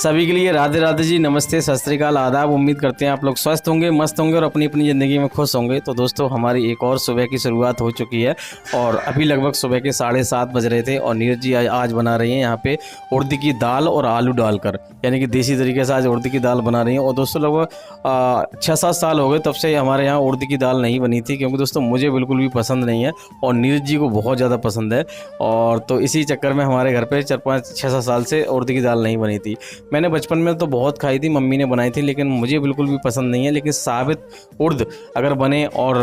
सभी के लिए राधे राधे जी, नमस्ते, सत श्री अकाल, आदाब। उम्मीद करते हैं आप लोग स्वस्थ होंगे, मस्त होंगे और अपनी अपनी ज़िंदगी में खुश होंगे। तो दोस्तों, हमारी एक और सुबह की शुरुआत हो चुकी है और अभी लगभग सुबह के 7:30 बज रहे थे और नीरज जी आज बना रही हैं यहाँ पे उड़द की दाल और आलू डालकर, यानी कि देसी तरीके से आज उड़द की दाल बना रही हैं। और दोस्तों लगभग 6-7 साल हो गए तब से हमारे यहाँ उड़द की दाल नहीं बनी थी, क्योंकि दोस्तों मुझे बिल्कुल भी पसंद नहीं है और नीरज जी को बहुत ज़्यादा पसंद है। और तो इसी चक्कर में हमारे घर पे 4-5-6-7 साल से उड़द की दाल नहीं बनी थी। मैंने बचपन में तो बहुत खाई थी, मम्मी ने बनाई थी, लेकिन मुझे बिल्कुल भी पसंद नहीं है। लेकिन साबित उड़द अगर बने और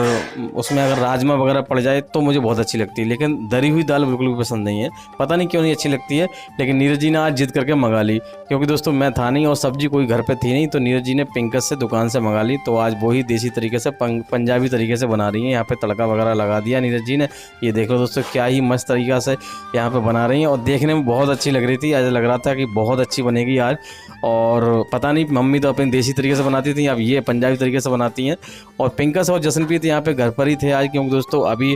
उसमें अगर राजमा वगैरह पड़ जाए तो मुझे बहुत अच्छी लगती है, लेकिन दरी हुई दाल बिल्कुल भी पसंद नहीं है। पता नहीं क्यों नहीं अच्छी लगती है, लेकिन नीरज जी ने आज जिद करके मंगा ली, क्योंकि दोस्तों मैं था नहीं और सब्जी कोई घर पे थी नहीं, तो नीरज जी ने पिंकस से दुकान से मंगा ली। तो आज वही देसी तरीके से पंजाबी तरीके से बना रही हैं। यहाँ पे तड़का वगैरह लगा दिया नीरज जी ने। ये देख लो दोस्तों, क्या ही मस्त तरीक़ा से यहाँ पे बना रही हैं और देखने में बहुत अच्छी लग रही थी। आज लग रहा था कि बहुत अच्छी बनेगी आज। और पता नहीं, मम्मी तो अपने देसी तरीके से बनाती थी, अब ये पंजाबी तरीके से बनाती हैं। और पिंकस और जसनप्रीत यहाँ पे घर पर ही थे आज, क्योंकि दोस्तों अभी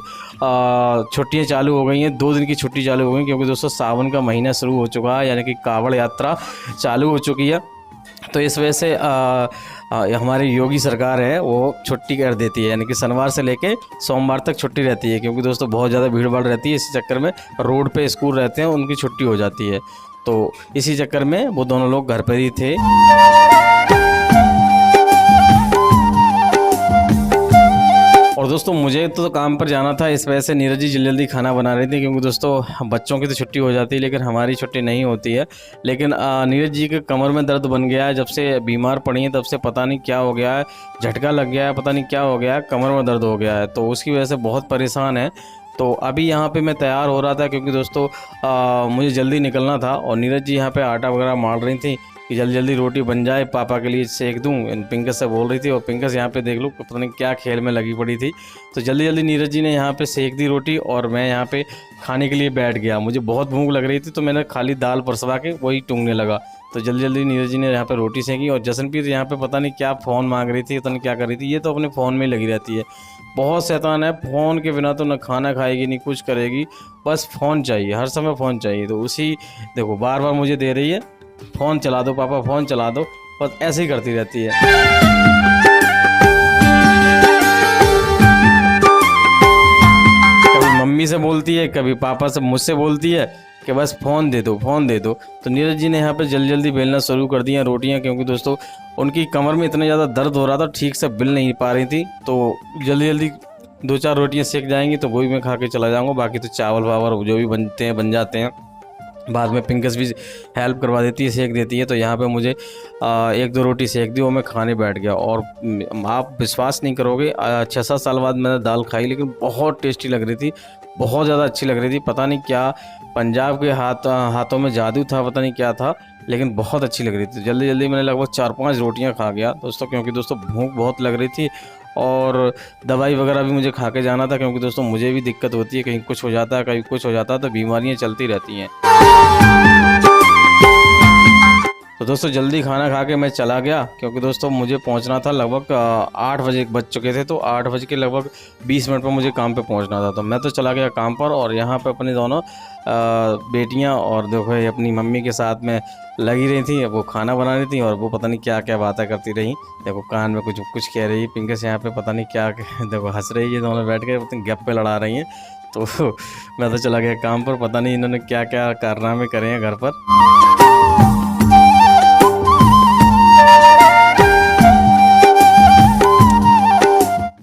छुट्टियाँ चालू हो गई हैं, 2 दिन की छुट्टी चालू हो गई, क्योंकि दोस्तों सावन का महीना शुरू हो चुका है, यानी कि कावड़ यात्रा चालू हो चुकी है। तो इस वजह से हमारी योगी सरकार है वो छुट्टी कर देती है, यानी कि शनिवार से लेके सोमवार तक छुट्टी रहती है, क्योंकि दोस्तों बहुत ज़्यादा भीड़ भाड़ रहती है। इसी चक्कर में रोड पे स्कूल रहते हैं, उनकी छुट्टी हो जाती है। तो इसी चक्कर में वो दोनों लोग घर पर ही थे। और दोस्तों मुझे तो काम पर जाना था, इस वजह से नीरज जी जल्दी जल्दी खाना बना रही थी, क्योंकि दोस्तों बच्चों की तो छुट्टी हो जाती है लेकिन हमारी छुट्टी नहीं होती है। लेकिन नीरज जी के कमर में दर्द बन गया है, जब से बीमार पड़ी हैं तब से पता नहीं क्या हो गया है, झटका लग गया है, पता नहीं क्या हो गया है, कमर में दर्द हो गया है, तो उसकी वजह से बहुत परेशान है। तो अभी यहाँ पे मैं तैयार हो रहा था, क्योंकि दोस्तों मुझे जल्दी निकलना था और नीरज जी यहाँ पे आटा वगैरह मार रही थी कि जल्दी जल्दी रोटी बन जाए, पापा के लिए सेक दूं, पिंकस से बोल रही थी। और पिंकस यहाँ पे देख लो पता नहीं क्या खेल में लगी पड़ी थी। तो जल्दी जल्दी नीरज जी ने यहाँ पे सेक दी रोटी और मैं यहाँ पे खाने के लिए बैठ गया। मुझे बहुत भूख लग रही थी, तो मैंने खाली दाल परसवा के वही टूंगने लगा। तो जल्दी जल्दी नीरज जी ने यहाँ पे रोटी सेकी और जसनप्रीत यहाँ पे पता नहीं क्या फ़ोन मांग रही थी, पता नहीं क्या कर रही थी। ये तो अपने फ़ोन में ही लगी रहती है, बहुत शैतान है। फ़ोन के बिना तो ना खाना खाएगी नहीं कुछ करेगी, बस फ़ोन चाहिए, हर समय फ़ोन चाहिए। तो उसी देखो बार बार मुझे दे रही है, फ़ोन चला दो पापा, फ़ोन चला दो, बस ऐसे ही करती रहती है। कभी मम्मी से बोलती है, कभी पापा से मुझसे बोलती है कि बस फ़ोन दे दो, फ़ोन दे दो। तो नीरज जी ने यहाँ पे जल्दी जल्दी बेलना शुरू कर दिया रोटियाँ, क्योंकि दोस्तों उनकी कमर में इतना ज़्यादा दर्द हो रहा था, ठीक से बेल नहीं पा रही थी। तो जल्दी जल्दी 2-4 रोटियाँ सेक जाएंगी तो वही मैं खा के चला जाऊँगा, बाकी तो चावल वावल जो भी बनते हैं बन जाते हैं। बाद में पिंकस भी हेल्प करवा देती है, सेक देती है। तो यहाँ पे मुझे 1-2 रोटी सेक दी और मैं खाने बैठ गया। और आप विश्वास नहीं करोगे, 6-7 साल बाद मैंने दाल खाई, लेकिन बहुत टेस्टी लग रही थी, बहुत ज़्यादा अच्छी लग रही थी। पता नहीं क्या पंजाब के हाथों में जादू था, पता नहीं क्या था, लेकिन बहुत अच्छी लग रही थी। जल्दी जल्दी मैंने लगभग 4-5 रोटियाँ खा गया दोस्तों, क्योंकि दोस्तों भूख बहुत लग रही थी और दवाई वगैरह भी मुझे खा के जाना था, क्योंकि दोस्तों मुझे भी दिक्कत होती है, कहीं कुछ हो जाता है, कहीं कुछ हो जाता है, तो बीमारियां चलती रहती हैं। तो दोस्तों जल्दी खाना खा के मैं चला गया, क्योंकि दोस्तों मुझे पहुंचना था लगभग 8 बजे बज चुके थे, तो 8 बज के लगभग 20 मिनट पर मुझे काम पे पहुंचना था। तो मैं तो चला गया काम पर और यहाँ पे अपनी दोनों बेटियां और देखो ये अपनी मम्मी के साथ में लगी रही थी, वो खाना बना रही थी और वो पता नहीं क्या क्या बातें करती रही। देखो कान में कुछ कुछ कह रही, पिंकस यहाँ पे पता नहीं क्या देखो हंस रही है, दोनों बैठ के अपने गप्पे लड़ा रही हैं। तो मैं तो चला गया काम पर, पता नहीं इन्होंने क्या क्या कारनामे करे हैं घर पर।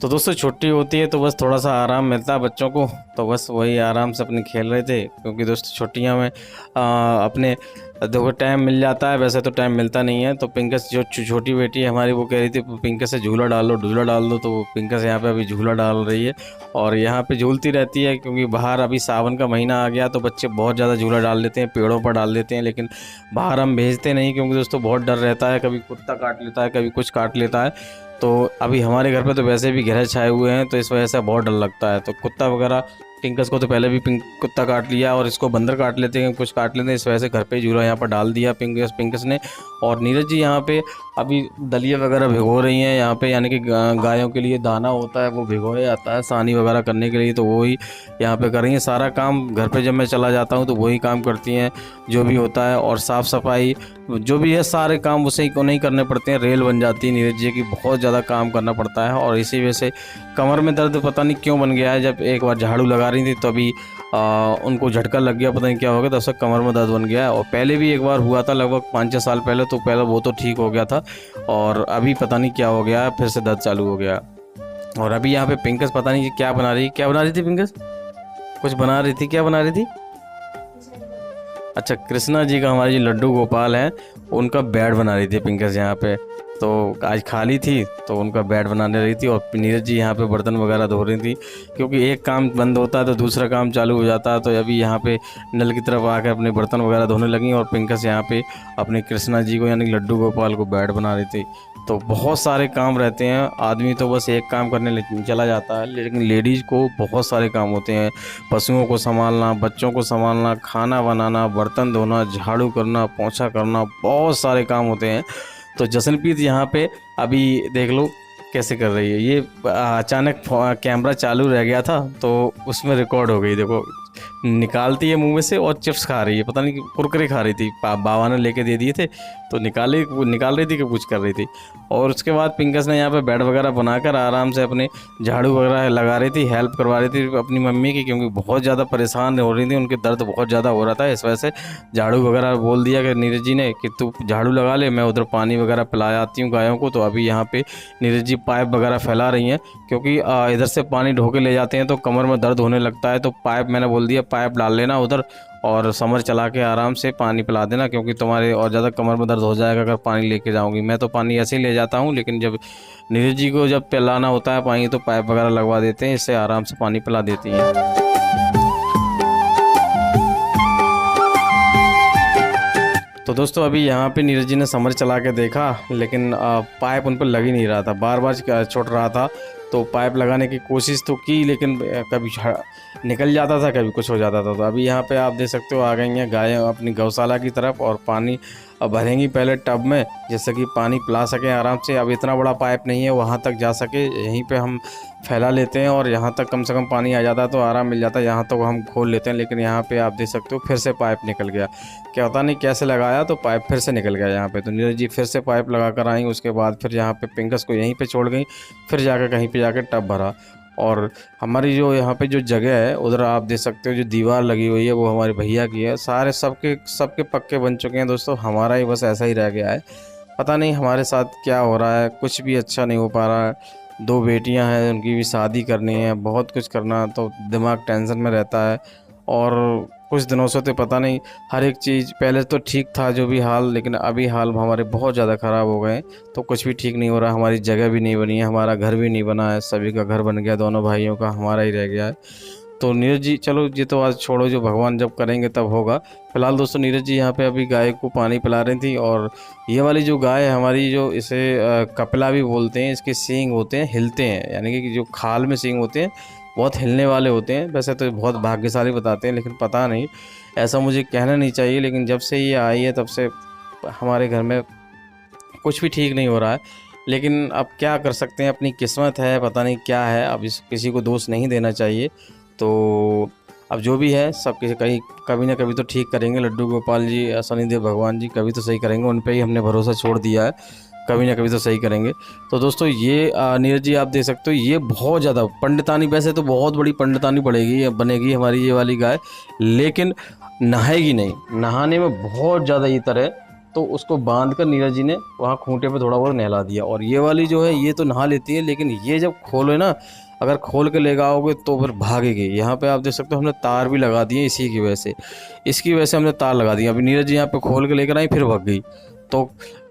तो दोस्तों छुट्टी होती है तो बस थोड़ा सा आराम मिलता है बच्चों को, तो बस वही आराम से अपने खेल रहे थे, क्योंकि दोस्तों छुट्टियां में अपने देखो टाइम मिल जाता है, वैसे तो टाइम मिलता नहीं है। तो पिंकस जो छोटी बेटी है हमारी, वो कह रही थी पिंकस से झूला डाल लो, झूला डाल दो, तो पिंकस यहाँ पे अभी झूला डाल रही है और यहाँ पे झूलती रहती है, क्योंकि बाहर अभी सावन का महीना आ गया तो बच्चे बहुत ज़्यादा झूला डाल देते हैं, पेड़ों पर डाल देते हैं, लेकिन बाहर हम भेजते नहीं, क्योंकि दोस्तों बहुत डर रहता है, कभी कुत्ता काट लेता है, कभी कुछ काट लेता है। तो अभी हमारे घर पे तो वैसे भी घेरे छाए हुए हैं, तो इस वजह से बहुत डर लगता है। तो कुत्ता वगैरह पिंकस को तो पहले भी कुत्ता काट लिया और इसको बंदर काट लेते हैं, कुछ काट लेते हैं, इस वजह से घर पे जूरा यहाँ पर डाल दिया पिंकस ने। और नीरज जी यहाँ पे अभी दलिया वगैरह भिगो रही हैं यहाँ पे, यानी कि गायों के लिए दाना होता है वो भिगोया जाता है सानी वगैरह करने के लिए, तो वही यहाँ पे कर रही हैं। सारा काम घर पे जब मैं चला जाता हूँ तो वही काम करती हैं जो भी होता है, और साफ़ सफाई जो भी है सारे काम उसे को नहीं करने पड़ते हैं। रेल बन जाती है नीरज जी की, बहुत ज़्यादा काम करना पड़ता है। और इसी वजह से कमर में दर्द पता नहीं क्यों बन गया है। जब एक बार झाड़ू लगा रही थी तो अभी उनको झटका लग गया, पता नहीं क्या हो गया, तब से कमर में दर्द बन गया है। और पहले भी एक बार हुआ था लगभग 5-6 साल पहले, तो पहले वो तो ठीक हो गया था, और अभी पता नहीं क्या हो गया है, फिर से दर्द चालू हो गया। और अभी यहाँ पे पिंकस पता नहीं क्या बना रही थी पिंकस, कुछ बना रही थी, क्या बना रही थी? अच्छा, कृष्णा जी का, हमारे जो लड्डू गोपाल हैं उनका बेड बना रही थी पिंकस यहाँ पे। तो आज खाली थी तो उनका बेड बनाने रही थी, और नीरज जी यहाँ पे बर्तन वगैरह धो रही थी, क्योंकि एक काम बंद होता है तो दूसरा काम चालू हो जाता है। तो अभी यहाँ पे नल की तरफ आकर अपने बर्तन वगैरह धोने लगी, और पिंकस यहाँ पे अपने कृष्णा जी को यानी लड्डू गोपाल को बेड बना रही थी। तो बहुत सारे काम रहते हैं, आदमी तो बस एक काम करने चला जाता है, लेकिन लेडीज़ को बहुत सारे काम होते हैं। पशुओं को संभालना, बच्चों को संभालना, खाना बनाना, बर्तन धोना, झाड़ू करना, पोंछा करना, बहुत सारे काम होते हैं। तो जसनप्रीत यहाँ पे अभी देख लो कैसे कर रही है। ये अचानक कैमरा चालू रह गया था तो उसमें रिकॉर्ड हो गई, देखो निकालती है मुंह में से और चिप्स खा रही है, पता नहीं कुरकुरे खा रही थी, बाबा ने लेके दे दिए थे तो निकाल रही थी कि कुछ कर रही थी। और उसके बाद पिंकस ने यहाँ पे बेड वगैरह बनाकर आराम से अपने झाड़ू वगैरह लगा रही थी, हेल्प करवा रही थी अपनी मम्मी की, क्योंकि बहुत ज़्यादा परेशान हो रही थी, उनके दर्द बहुत ज़्यादा हो रहा था। इस वजह से झाड़ू वगैरह बोल दिया कि नीरज जी ने कि तू झाड़ू लगा ले, मैं उधर पानी वगैरह पिला आती हूँ गायों को। तो अभी यहाँ पे नीरज जी पाइप वगैरह फैला रही हैं, क्योंकि इधर से पानी ढो के ले जाते हैं तो कमर में दर्द होने लगता है। तो पाइप मैंने बोल दिया पाइप डाल लेना उधर, और समर चला के आराम से पानी पिला देना, क्योंकि तुम्हारे और ज़्यादा कमर में दर्द हो जाएगा अगर पानी लेके जाऊंगी। मैं तो पानी ऐसे ही ले जाता हूँ, लेकिन जब नीरज जी को जब पिलाना होता है पानी तो पाइप वगैरह लगवा देते हैं, इससे आराम से पानी पिला देती हैं। तो दोस्तों अभी यहाँ पे नीरज जी ने समर चला के देखा, लेकिन पाइप उन पर लग ही नहीं रहा था, बार बार छूट रहा था। तो पाइप लगाने की कोशिश तो की, लेकिन कभी निकल जाता था, कभी कुछ हो जाता था। तो अभी यहाँ पे आप देख सकते हो आ गई हैं गायें अपनी गौशाला की तरफ, और पानी भरेंगी पहले टब में, जिससे कि पानी पिला सकें आराम से। अब इतना बड़ा पाइप नहीं है वहाँ तक जा सके, यहीं पे हम फैला लेते हैं, और यहाँ तक कम से कम पानी आ जाता है तो आराम मिल जाता है, यहाँ तक हम खोल लेते हैं। लेकिन यहाँ पे आप देख सकते हो फिर से पाइप निकल गया, क्या पता नहीं कैसे लगाया तो पाइप फिर से निकल गया यहाँ पे। तो नीरज जी फिर से पाइप लगा कर आई, उसके बाद फिर यहाँ पे पिंकस को यहीं पे छोड़ गई, फिर जाकर कहीं पे जाकर टब भरा। और हमारी जो यहाँ पे जो जगह है उधर आप देख सकते हो जो दीवार लगी हुई है वो हमारे भैया की है, सारे सबके पक्के बन चुके हैं दोस्तों, हमारा ही बस ऐसा ही रह गया है। पता नहीं हमारे साथ क्या हो रहा है, कुछ भी अच्छा नहीं हो पा रहा है। 2 बेटियां हैं, उनकी भी शादी करनी है, बहुत कुछ करना, तो दिमाग टेंशन में रहता है। और कुछ दिनों से तो पता नहीं हर एक चीज़, पहले तो ठीक था जो भी हाल, लेकिन अभी हाल हमारे बहुत ज़्यादा ख़राब हो गए, तो कुछ भी ठीक नहीं हो रहा। हमारी जगह भी नहीं बनी है, हमारा घर भी नहीं बना है, सभी का घर बन गया, दोनों भाइयों का, हमारा ही रह गया है। तो नीरज जी चलो ये तो आज छोड़ो, जो भगवान जब करेंगे तब होगा। फिलहाल दोस्तों नीरज जी यहाँ पे अभी गाय को पानी पिला रही थी, और ये वाली जो गाय है हमारी, जो इसे कपिला भी बोलते हैं, इसके सींग होते हैं, हिलते हैं, यानी कि जो खाल में सींग होते हैं बहुत हिलने वाले होते हैं। वैसे तो बहुत भाग्यशाली बताते हैं, लेकिन पता नहीं, ऐसा मुझे कहना नहीं चाहिए, लेकिन जब से ये आई है तब से हमारे घर में कुछ भी ठीक नहीं हो रहा है। लेकिन अब क्या कर सकते हैं, अपनी किस्मत है, पता नहीं क्या है, अब इस किसी को दोष नहीं देना चाहिए। तो अब जो भी है सब किसी कभी ना कभी तो ठीक करेंगे, लड्डू गोपाल जी, शनिदेव भगवान जी कभी तो सही करेंगे, उन पर ही हमने भरोसा छोड़ दिया है, कभी ना कभी तो सही करेंगे। तो दोस्तों ये नीरज जी आप देख सकते हो, ये बहुत ज़्यादा पंडितानी, वैसे तो बहुत बड़ी पंडितानी बनेगी हमारी ये वाली गाय, लेकिन नहाएगी नहीं, नहाने में बहुत ज़्यादा इतर है। तो उसको बांध कर नीरज जी ने वहाँ खूंटे पे थोड़ा बहुत नहला दिया। और ये वाली जो है ये तो नहा लेती है, लेकिन ये जब खोले ना, अगर खोल के ले आओगे तो फिर भागेगी। यहाँ पे आप देख सकते हो हमने तार भी लगा दिए इसी की वजह से, इसकी वजह से हमने तार लगा दिया। अभी नीरज जी यहाँ पे खोल के लेकर आई, फिर भाग गई। तो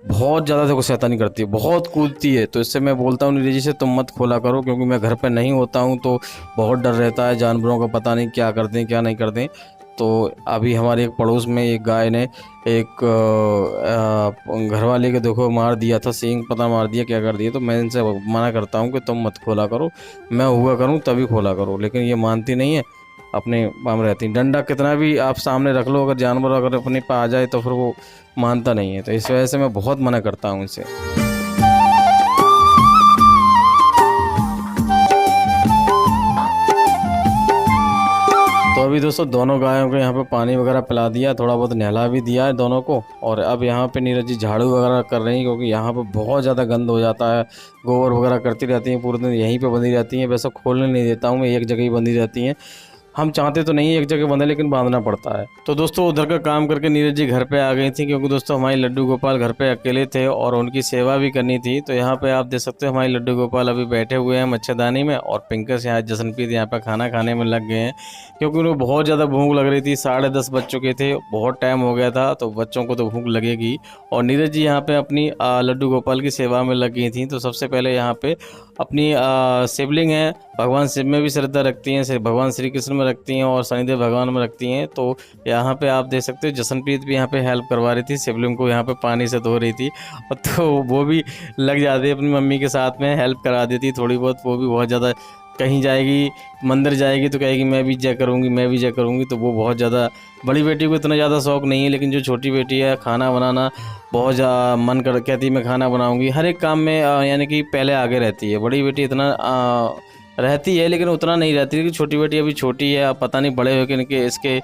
बहुत ज़्यादा देखो शैतानी करती है, बहुत कूदती है। तो इससे मैं बोलता हूँ नीरज जी से तुम मत खोला करो, क्योंकि मैं घर पे नहीं होता हूँ तो बहुत डर रहता है, जानवरों का पता नहीं क्या करते हैं क्या नहीं करते हैं। तो अभी हमारे एक पड़ोस में एक गाय ने एक घरवाले के देखो मार दिया था, सींग पता मार दिया क्या कर दिया। तो मैं इनसे मना करता हूँ कि तुम मत खोला करो, मैं हुआ करूँ तभी खोला करो, लेकिन ये मानती नहीं है। अपने बाम रहती हैं। डंडा कितना भी आप सामने रख लो, अगर जानवर अगर अपने पे आ जाए तो फिर वो मानता नहीं है। तो इस वजह से मैं बहुत मना करता हूँ इनसे। तो अभी दोस्तों दोनों गायों को यहाँ पे पानी वगैरह पिला दिया, थोड़ा बहुत नहला भी दिया है दोनों को। और अब यहाँ पे नीरज जी झाड़ू वगैरह कर रही हैं, क्योंकि यहाँ पे बहुत ज़्यादा गंद हो जाता है। गोबर वगैरह करती रहती हैं, पूरे दिन यहीं पे बंधी रहती हैं। वैसे खोलने नहीं देता हूँ मैं, एक जगह ही बंधी रहती हैं। हम चाहते तो नहीं एक जगह बंधे, लेकिन बांधना पड़ता है। तो दोस्तों उधर का काम करके नीरज जी घर पे आ गई थी, क्योंकि दोस्तों हमारी लड्डू गोपाल घर पे अकेले थे और उनकी सेवा भी करनी थी। तो यहाँ पे आप देख सकते हो हमारी लड्डू गोपाल अभी बैठे हुए हैं मच्छरदानी में, और पिंकस यहाँ जसनप्रीत यहाँ पे खाना खाने में लग गए हैं, क्योंकि उनको बहुत ज़्यादा भूख लग रही थी। 10:30 बज चुके थे, बहुत टाइम हो गया था, तो बच्चों को तो भूख लगेगी। और नीरज जी यहाँ पे अपनी लड्डू गोपाल की सेवा में लग गई थी। तो सबसे पहले यहाँ पे अपनी शिवलिंग है, भगवान शिव में भी श्रद्धा रखती हैं, सिर्फ भगवान श्री कृष्ण में रखती हैं और शनिदेव भगवान में रखती हैं। तो यहाँ पे आप देख सकते हो जसनप्रीत भी यहाँ पे हेल्प करवा रही थी, शिवलिंग को यहाँ पे पानी से धो रही थी। तो वो भी लग जाती है अपनी मम्मी के साथ में, हेल्प करा देती थोड़ी बहुत। वो भी बहुत ज़्यादा, कहीं जाएगी मंदिर जाएगी तो कहेगी मैं भी जय करूँगी, मैं भी जय करूँगी। तो वो बहुत ज़्यादा, बड़ी बेटी को इतना ज़्यादा शौक़ नहीं है, लेकिन जो छोटी बेटी है खाना बनाना बहुत ज़्यादा मन कर, कहती है मैं खाना बनाऊँगी। हर एक काम में यानी कि पहले आगे रहती है। बड़ी बेटी इतना रहती है, लेकिन उतना नहीं रहती, क्योंकि छोटी बेटी अभी छोटी है। अब पता नहीं बड़े होकर इनके इसके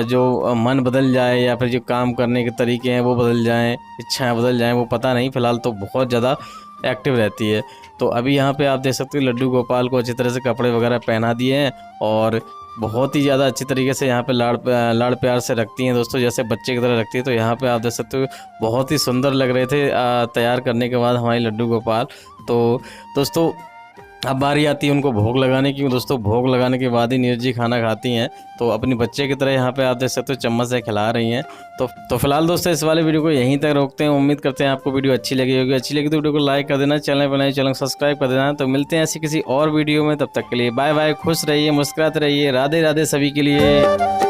जो मन बदल जाए, या फिर जो काम करने के तरीके हैं वो बदल जाएं, इच्छाएं बदल जाएं, वो पता नहीं। फ़िलहाल तो बहुत ज़्यादा एक्टिव रहती है। तो अभी यहाँ पे आप देख सकते हो लड्डू गोपाल को अच्छी तरह से कपड़े वगैरह पहना दिए हैं, और बहुत ही ज़्यादा अच्छी तरीके से यहाँ पे लाड़ प्यार से रखती हैं दोस्तों, जैसे बच्चे की तरह रखती है। तो यहाँ पे आप देख सकते हो बहुत ही सुंदर लग रहे थे तैयार करने के बाद हमारी लड्डू गोपाल। तो दोस्तों अब बारी आती है उनको भोग लगाने की। दोस्तों भोग लगाने के बाद ही नीरज जी खाना खाती हैं। तो अपनी बच्चे की तरह यहाँ पे आप देख सकते हो चम्मच से खिला रही हैं। तो फिलहाल दोस्तों इस वाले वीडियो को यहीं तक रोकते हैं। उम्मीद करते हैं आपको वीडियो अच्छी लगी होगी। अच्छी लगी तो वीडियो को लाइक कर देना, चैनल पर नए चैनल सब्सक्राइब कर देना। तो मिलते हैं ऐसी किसी और वीडियो में, तब तक के लिए बाय बाय, खुश रहिए, मुस्कुराते रहिए, राधे राधे सभी के लिए।